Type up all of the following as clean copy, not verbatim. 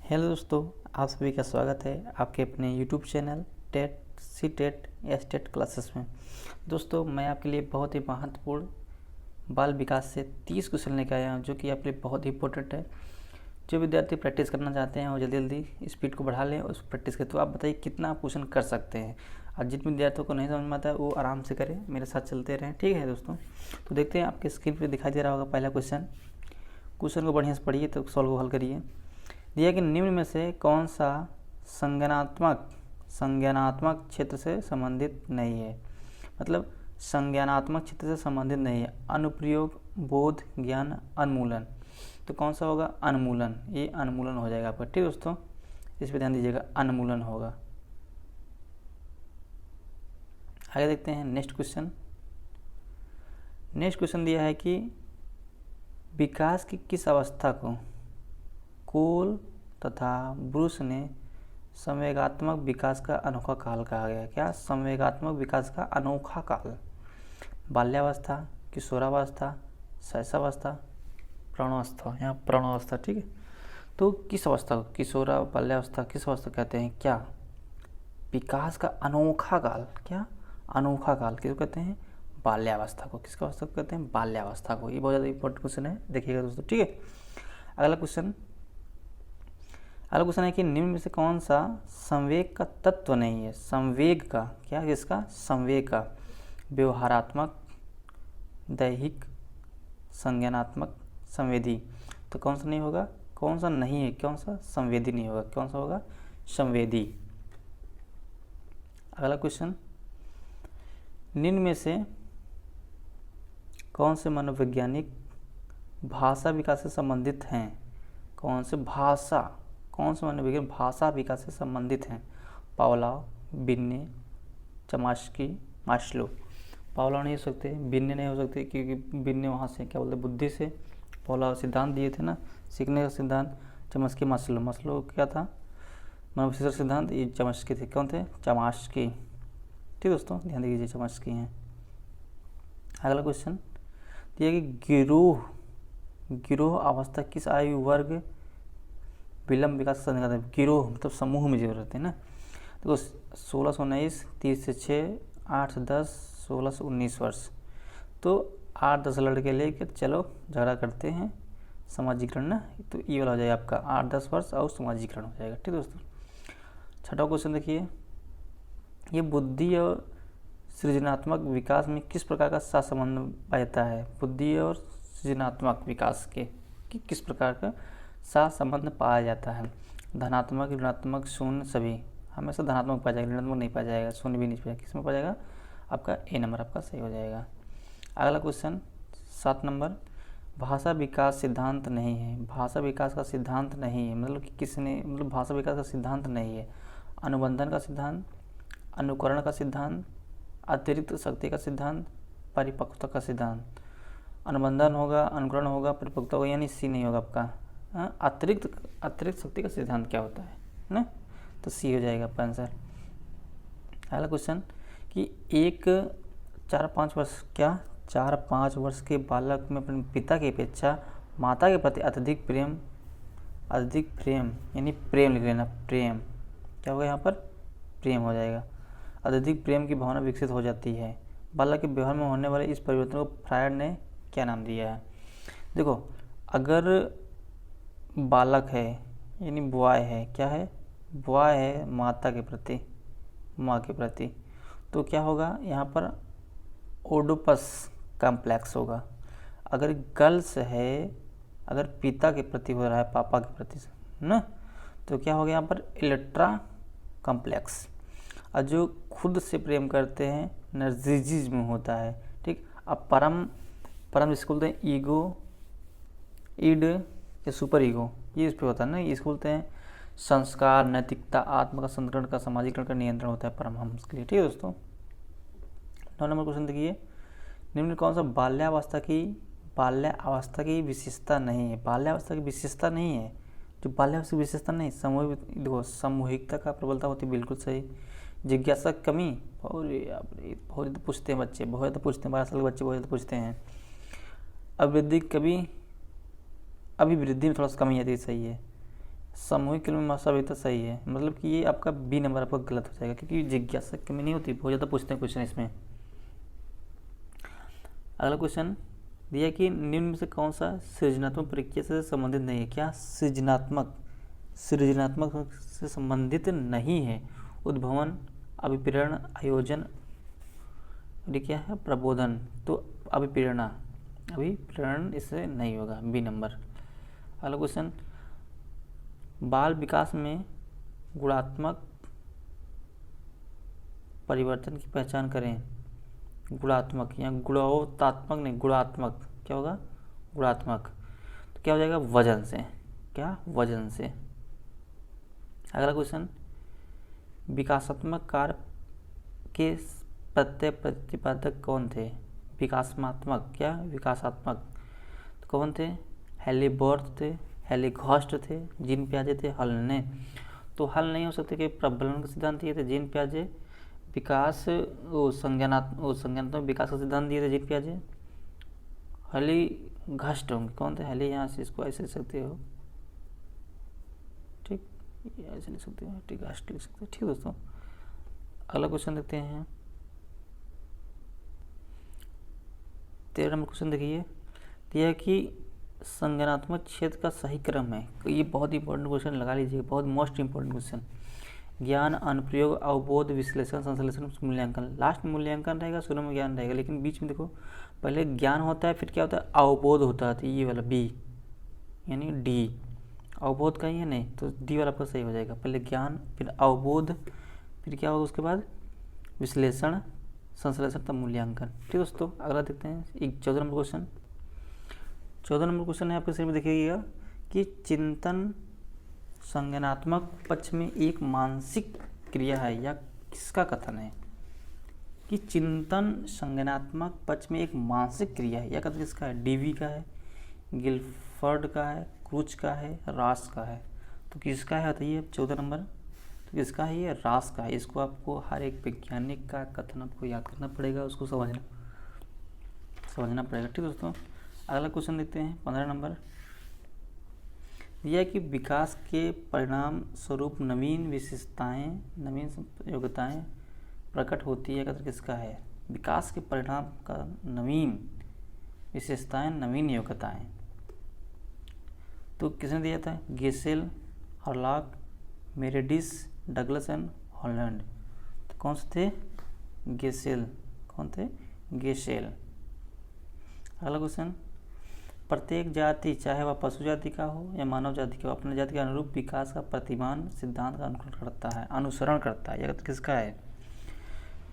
Hello दोस्तों, आप सभी का स्वागत है आपके अपने YouTube channel TET C TET S TET classes में। दोस्तों, मैं आपके लिए बहुत ही महत्वपूर्ण बाल विकास से 30 क्वेश्चन लेकर आया हूँ, जो कि आपके लिए बहुत ही इंपॉर्टेंट है। जो विद्यार्थी प्रैक्टिस करना चाहते हैं वो जल्दी जल्दी स्पीड को बढ़ा लें और उस प्रैक्टिस करें। तो आप बताइए कितना आप क्वेश्चन कर सकते हैं। और जिन विद्यार्थियों को नहीं समझ में आता है वो आराम से करें, मेरे साथ चलते रहें। ठीक है दोस्तों, तो देखते हैं आपके स्क्रीन पर दिखाई दे रहा होगा पहला क्वेश्चन को बढ़िया से पढ़िए तो सॉल्व को हल करिए। दिया कि निम्न में से कौन सा संज्ञानात्मक क्षेत्र से संबंधित नहीं है। मतलब संज्ञानात्मक क्षेत्र से संबंधित नहीं है। अनुप्रयोग, बोध, ज्ञान, अन्मूलन। तो कौन सा होगा? अन्मूलन। ये अन्मूलन हो जाएगा आपका। ठीक दोस्तों, इस पर ध्यान दीजिएगा, अन्मूलन होगा। आगे देखते हैं नेक्स्ट क्वेश्चन दिया है कि विकास की किस अवस्था को कोल तथा ब्रूस ने संवेगात्मक विकास का अनोखा काल कहा गया। क्या? संवेगात्मक विकास का अनोखा काल। बाल्यावस्था, किशोरावस्था, शैशवावस्था, प्रौढ़ावस्था। यहाँ प्रौढ़ावस्था। ठीक है, तो किस अवस्था को किशोरा बाल्यावस्था किस अवस्था कहते हैं? क्या? विकास का अनोखा काल। क्या? अनोखा काल किसको कहते हैं? बाल्यावस्था को। किसका अवस्था को कहते हैं? बाल्यावस्था को। ये बहुत ज़्यादा इंपॉर्टेंट क्वेश्चन है, देखिएगा दोस्तों। ठीक है, अगला क्वेश्चन है कि निम्न में से कौन सा संवेग का तत्व नहीं है। संवेग का क्या? किसका? संवेग का। व्यवहारात्मक, दैहिक, संज्ञानात्मक, संवेदी। तो कौन सा नहीं होगा? कौन सा नहीं है? कौन सा? संवेदी नहीं होगा। कौन सा होगा? संवेदी। अगला क्वेश्चन, निम्न में से कौन से मनोवैज्ञानिक भाषा विकास से संबंधित हैं? कौन से मनोवैज्ञानिक भाषा विकास से संबंधित हैं? पावलोव, बिन्ने, चमास्की, मास्लो। पावलोव नहीं हो सकते, बिन्ने नहीं हो सकते, क्योंकि बिन्ने वहाँ से क्या बोलते बुद्धि से पावलोव सिद्धांत दिए थे ना, सीखने का सिद्धांत। चमास्की, मास्लो क्या था? मनोविश्लेषण सिद्धांत। ये चमास्की थे। कौन थे? चमास्की। ठीक दोस्तों, ध्यान दीजिए, चमास्की हैं। अगला क्वेश्चन दिया कि गिरोह अवस्था किस आयु वर्ग विलंब विकास का संकेत है। गिरोह मतलब समूह में जो रहते हैं ना। देखो 16 से 19, 30 से 6, 8 से 10, 16 से 19 वर्ष। तो 8-10 लड़के लेकर चलो झगड़ा करते हैं, सामाजिकरण ना, तो ये वाला हो जाएगा आपका 8-10 वर्ष और सामाजिकरण हो जाएगा। ठीक दोस्तों, छठा क्वेश्चन देखिए, ये बुद्धि और सृजनात्मक विकास में किस प्रकार का सहसंबंध पाया जाता है। बुद्धि और सृजनात्मक विकास के किस प्रकार का सहसंबंध पाया जाता है। धनात्मक, ऋणात्मक, शून्य, सभी। हमेशा धनात्मक पाया जाएगा, ऋणात्मक नहीं पाया जाएगा, शून्य भी नहीं पाया जाएगा। किस में पाया जाएगा? आपका ए नंबर आपका सही हो जाएगा। अगला क्वेश्चन 7 नंबर, भाषा विकास सिद्धांत नहीं है। भाषा विकास का सिद्धांत नहीं है मतलब कि किसने, मतलब भाषा विकास का सिद्धांत नहीं है। अनुबंधन का सिद्धांत, अनुकरण का सिद्धांत, अतिरिक्त शक्ति का सिद्धांत, परिपक्वता का सिद्धांत। अनुबंधन होगा, अनुकरण होगा, परिपक्वता होगा, यानी सी नहीं होगा आपका। अतिरिक्त शक्ति का सिद्धांत क्या होता है ना, तो सी हो जाएगा आपका आंसर। अगला क्वेश्चन कि एक 4-5 वर्ष क्या 4-5 वर्ष के बालक में अपने पिता की अपेक्षा माता के प्रति अत्यधिक प्रेम यानी प्रेम लिख लेना। प्रेम क्या होगा यहाँ पर? प्रेम हो जाएगा। अत्यधिक प्रेम की भावना विकसित हो जाती है। बालक के व्यवहार में होने वाले इस परिवर्तन को फ्रायड ने क्या नाम दिया है? देखो, अगर बालक है यानी बॉय है, क्या है? बॉय है माता के प्रति, माँ के प्रति, तो क्या होगा यहाँ पर? ओडोपस कॉम्प्लेक्स होगा। अगर गर्ल्स है, अगर पिता के प्रति हो रहा है, पापा के प्रति ना, तो क्या होगा यहाँ पर? Electra complex. और जो खुद से प्रेम करते हैं नर्सिसिज्म होता है। ठीक, अब परम जिसको बोलते हैं ईगो, ईड या सुपर ईगो, ये इस पे होता है ना। इसको बोलते हैं संस्कार, नैतिकता, आत्म का संतुलन का, सामाजिकरण का नियंत्रण होता है परमहंस के लिए। ठीक है दोस्तों, 9 नंबर क्वेश्चन देखिए, निम्न कौन सा बाल्यावस्था की विशेषता नहीं है। बाल्यावस्था की विशेषता नहीं है, जो बाल्यावस्था की विशेषता नहीं, सामूहिकता का प्रबलता होती है, बिल्कुल सही। जिज्ञासा कमी, बहुत ज़्यादा पूछते हैं बच्चे, बहुत ज़्यादा पूछते हैं, 12 साल के बच्चे बहुत ज़्यादा पूछते हैं। अभिवृद्धि में थोड़ा सा कमी आती है, सही है। सामूहिक खेल में सभ्यता सही है, मतलब कि ये आपका बी नंबर आपका गलत हो जाएगा, क्योंकि जिज्ञासा कमी नहीं होती, बहुत ज़्यादा पूछते हैं क्वेश्चन इसमें। अगला क्वेश्चन दिया कि निम्न में से कौन सा सृजनात्मक प्रक्रिया से संबंधित नहीं है। क्या सृजनात्मक से संबंधित नहीं है? उद्भवन, अभिप्रेरण, आयोजन, और ये क्या है? प्रबोधन। तो अभिप्रेरण इससे नहीं होगा, बी नंबर। अगला क्वेश्चन, बाल विकास में गुणात्मक परिवर्तन की पहचान करें। गुणात्मक या गुणवत्तात्मक नहीं, गुणात्मक। क्या होगा? गुणात्मक। तो क्या हो जाएगा? वजन से। क्या? वजन से। अगला क्वेश्चन, विकासात्मक कार्य के प्रत्यय प्रतिपादक कौन थे? विकासात्मक, क्या? विकासात्मक तो कौन थे? हेलीबर्ट थे, हेलीघॉस्ट थे, जीन पियाजे थे, हल ने। तो हल नहीं हो सकते कि प्रबलन का सिद्धांत दिए थे जीन पियाजे। विकास संज्ञानात्मक विकास का सिद्धांत दिए थे जीन पियाजे। हेलीघॉस्ट होंगे, कौन थे? हेली, यहाँ से इसको ऐसे लिख सकते हो, ठीक, ऐसे लिख सकते हो, ठीक, घास्ट लिख सकते हो, ठीक दोस्तों। अगला क्वेश्चन देखते हैं, 13 नंबर क्वेश्चन देखिए, यह कि संज्ञानात्मक क्षेत्र का सही क्रम है। ये बहुत इंपॉर्टेंट क्वेश्चन, लगा लीजिए, बहुत मोस्ट इंपॉर्टेंट क्वेश्चन। ज्ञान, अनुप्रयोग, अवबोध, विश्लेषण, संश्लेषण, मूल्यांकन। लास्ट में मूल्यांकन रहेगा, शुरू में ज्ञान रहेगा, लेकिन बीच में देखो पहले ज्ञान होता है, फिर क्या होता है? अवबोध होता है। तो ये वाला बी यानी डी, अवबोध का ही है नहीं, तो डी वाला आपका सही हो जाएगा। पहले ज्ञान, फिर अवबोध, फिर क्या होगा उसके बाद? विश्लेषण, संश्लेषण, तब मूल्यांकन। ठीक दोस्तों, अगला देखते हैं 14 नंबर क्वेश्चन। 14 नंबर क्वेश्चन है आपके स्क्रीन में देखिएगा कि चिंतन संज्ञानात्मक पक्ष में एक मानसिक क्रिया है या किसका कथन है? कि चिंतन संज्ञानात्मक पक्ष में एक मानसिक क्रिया है या कथन किसका है? डीवी का है, गिलफर्ड का है, क्रूच का है, रास का है। तो किसका है बताइए 14 नंबर? तो किसका है? ये रास का है। इसको आपको हर एक वैज्ञानिक का कथन आपको याद करना पड़ेगा, उसको समझना पड़ेगा। ठीक दोस्तों, अगला क्वेश्चन देखते हैं 15 नंबर। यह कि विकास के परिणाम स्वरूप नवीन विशेषताएं, नवीन योग्यताएं प्रकट होती है, कथन किसका है? विकास के परिणाम का नवीन विशेषताएं, नवीन योग्यताएं। तो किसने दिया था? Gesell, हर्लॉक, Meredith, Douglas and Holland. तो कौन से थे? गेसेल। कौन थे? गेसेल। अगला क्वेश्चन, प्रत्येक जाति चाहे वह पशु जाति का हो या मानव जाति का हो, अपने जाति के अनुरूप विकास का प्रतिमान सिद्धांत का अनुसरण करता है। यह किसका है?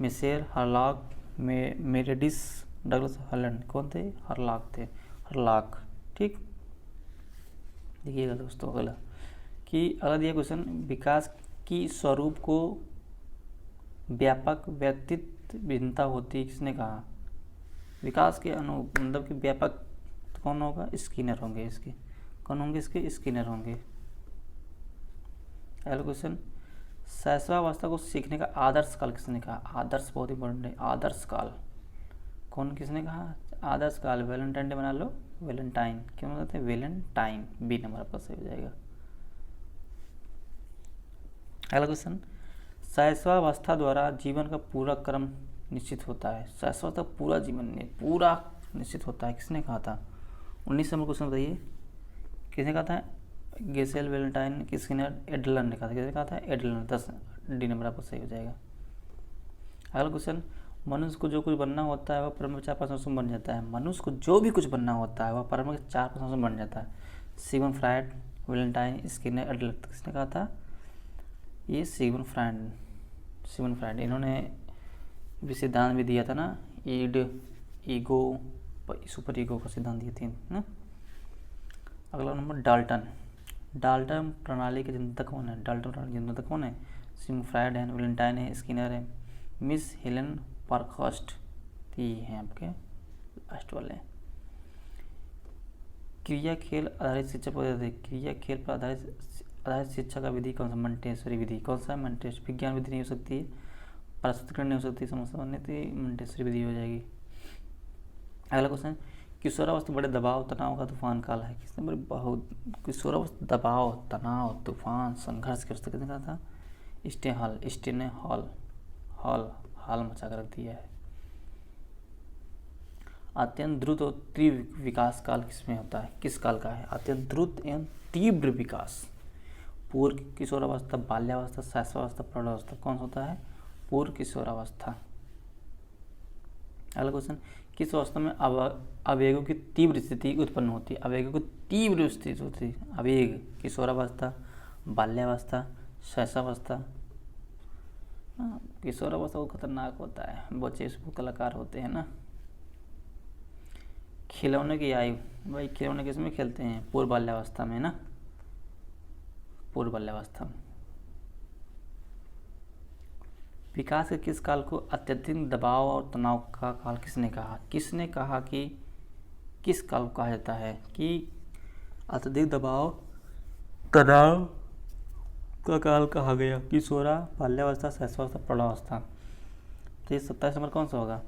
Michel, Hurlock, Meredith, Douglas, Holland. कौन थे? हर्लॉक थे, हर्लॉक। ठीक, देखिएगा दोस्तों अगला कि अगला दिया क्वेश्चन, विकास की स्वरूप को व्यापक व्यक्तित्व भिन्नता होती है, किसने कहा? विकास के मतलब कि व्यापक तो कौन होगा? स्किनर होंगे इसके। कौन होंगे इसके? स्किनर होंगे। अगला क्वेश्चन, शैशवावस्था को सीखने का आदर्श काल किसने कहा? आदर्श बहुत इंपॉर्टेंट है, आदर्श काल। कौन, किसने कहा? आदर्श काल। वैलेंटाइन डे बना लो, वैलेंटाइन। क्यों बताते हैं? वैलेंटाइन। बी नंबर आपका सही हो जाएगा। अगला क्वेश्चन, शैशवावस्था द्वारा जीवन का पूरा क्रम निश्चित होता है। शैशवावस्था पूरा जीवन नहीं, पूरा निश्चित होता है, किसने कहा था? 19 नंबर क्वेश्चन बताइए, किसने कहा था? गेसेल, वैलेंटाइन, स्किनर, एडलर ने कहा था। किसने कहा था? एडलर। 10 डी नंबर आपको सही हो जाएगा। अगला क्वेश्चन, मनुष्य को जो कुछ बनना होता है वह परम 4-5 में बन जाता है। मनुष्य को जो भी कुछ बनना होता है वह परम 4-5 में बन जाता है। Sigmund Freud, Valentine, Skinner, Adler. किसने कहा था? ये सिगमंड फ्रायड। इन्होंने भी सिद्धांत भी दिया था ना, ईड, ईगो, सुपर ईगो का सिद्धांत दिए थे ना। अगला नंबर, डाल्टन प्रणाली के जनता कौन है? डाल्टन प्रणाली के जनता कौन है? सिगमंड फ्रायड है, वैलेंटाइन है, स्किनर है, मिस हेलेन पार्कहर्स्ट। ये हैं आपके लास्ट वाले। क्रिया खेल आधारित शिक्षा पद्धति, क्रिया खेल पर आधारित शिक्षा का विधि कौन सा? मंटेसरी विधि। कौन सा? मंटेसरी। विज्ञान विधि नहीं हो सकती है, प्रस्तुतिकरण नहीं हो सकती, समस्या बनने तो मंटेसरी विधि हो जाएगी। अगला क्वेश्चन, किशोरावस्था बड़े दबाव तनाव का तूफान काल है। किसने बड़े बहुत किशोरावस्था दबाव तनाव तूफान संघर्ष की अवस्था किसने कहा था? स्टेन ने हॉल मचा कर रख दिया है। अत्यंत द्रुत और तीव्र विकास काल किसमें होता है? किस काल का है? अत्यंत द्रुत एवं तीव्र विकास। पूर्व किशोरावस्था, बाल्यावस्था, शैशवावस्था, प्रौढ़ावस्था, कौन सा होता है? पूर्व किशोरावस्था। अगला क्वेश्चन, किस अवस्था में आवेगों की तीव्र स्थिति उत्पन्न होती है? आवेगों की तीव्र स्थिति होती है। आवेग, किशोरावस्था, बाल्यावस्था, शैशवावस्था। किशोरावस्था बहुत खतरनाक होता है, बच्चे इसको कलाकार होते हैं ना। खिलौने की आयु, भाई खिलौने किसमें खेलते हैं? पूर्व बाल्यावस्था में ना, पूर्व बाल्यावस्था में। विकास के किस काल को अत्यधिक दबाव और तनाव का काल किसने कहा? किसने कहा कि किस काल को कहा जाता है कि अत्यधिक दबाव तनाव का काल कहा गया? किशोरा, बाल्यावस्था, शैशवावस्था, प्रौढ़ावस्था। तो ये 27 नंबर कौन सा होगा?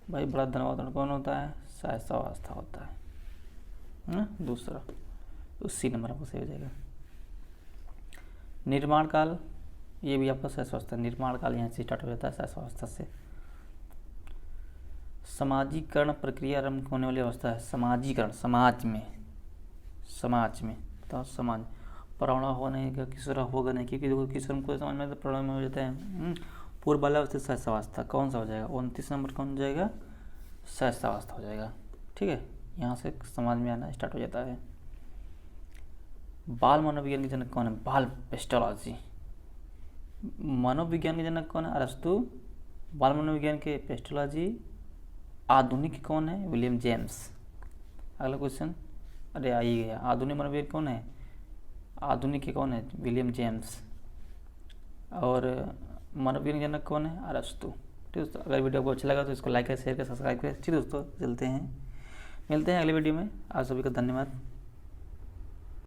भाई बड़ा दबाव कौन होता है? शैशवावस्था होता है ना, दूसरा। तो सी नंबर आपको सही हो जाएगा। निर्माण काल, ये भी आपका शैशवावस्था। निर्माण काल यहाँ से स्टार्ट हो जाता है, शैशवावस्था से। समाजीकरण प्रक्रिया आरंभ होने वाली अवस्था है। समाजीकरण, समाज में तो समाज। प्रौढ़ा होने का किशोरा होगा नहीं, क्योंकि देखो किशोर को समझ में तो प्रौढ़ में हो जाता है। पूर्व बाल्यावस्था, शैशवावस्था, कौन सा हो जाएगा? 29 नंबर कौन हो जाएगा? शैशवावस्था हो जाएगा। ठीक है, यहाँ से समाज में आना स्टार्ट हो जाता है। बाल मनोविज्ञान के जनक कौन है? बाल पेस्टोलॉजी। मनोविज्ञान के जनक कौन है? अरस्तु। बाल मनोविज्ञान के पेस्टोलॉजी। आधुनिक कौन है? William James. अगला क्वेश्चन, अरे आ ही गया। आधुनिक मनोविज्ञान कौन है? आधुनिक के कौन है? William James. और मनोविज्ञान के जनक कौन है? अरस्तु। ठीक दोस्तों, अगर वीडियो आपको अच्छा लगा तो इसको लाइक करें, शेयर करें, सब्सक्राइब करें। ठीक दोस्तों, चलते हैं, मिलते हैं अगले वीडियो में। आप सभी का धन्यवाद।